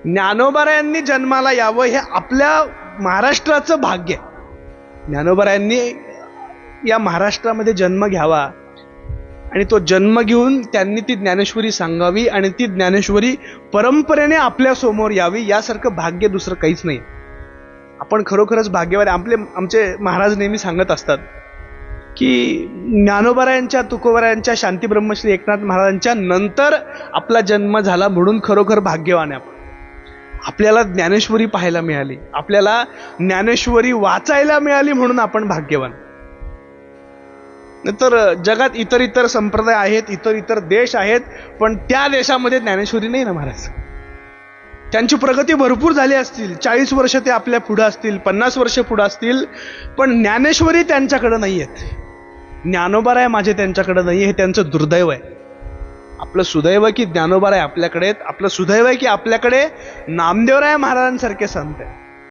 ज्ञानोबारायांनी जन्माला यावं हे आपल्या महाराष्ट्राचं भाग्य आहे. ज्ञानोबारायांनी या महाराष्ट्रामध्ये जन्म घ्यावा आणि तो जन्म घेऊन त्यांनी ती ज्ञानेश्वरी सांगावी आणि ती ज्ञानेश्वरी परंपरेने आपल्या समोर यावी, यासारखं भाग्य दुसरं काहीच नाही. आपण खरोखरच भाग्यवान. आमचे महाराज नेहमी सांगत असतात की ज्ञानोबारायांच्या, तुकोबारायांच्या, शांती ब्रह्मश्री एकनाथ महाराजांच्या नंतर आपला जन्म झाला म्हणून खरोखर भाग्यवान आहे आपण. आपल्याला ज्ञानेश्वरी पाहायला मिळाली, आपल्याला ज्ञानेश्वरी वाचायला मिळाली म्हणून आपण भाग्यवान. तर जगात इतर संप्रदाय आहेत, इतर देश आहेत, पण त्या देशामध्ये ज्ञानेश्वरी नाही ना महाराज. त्यांची प्रगती भरपूर झाली असतील, 40 वर्ष ते आपल्या पुढे असतील, 50 वर्ष पुढे असतील, पण ज्ञानेश्वरी त्यांच्याकडे नाही आहेत. ज्ञानोबाराय माझे त्यांच्याकडे नाही, हे त्यांचं दुर्दैव आहे. आपलं सुदैव की ज्ञानोबाराय आपल्याकडे आहेत, आपलं सुदैव आहे की आपल्याकडे नामदेवराय महाराजांसारखे संत आहेत.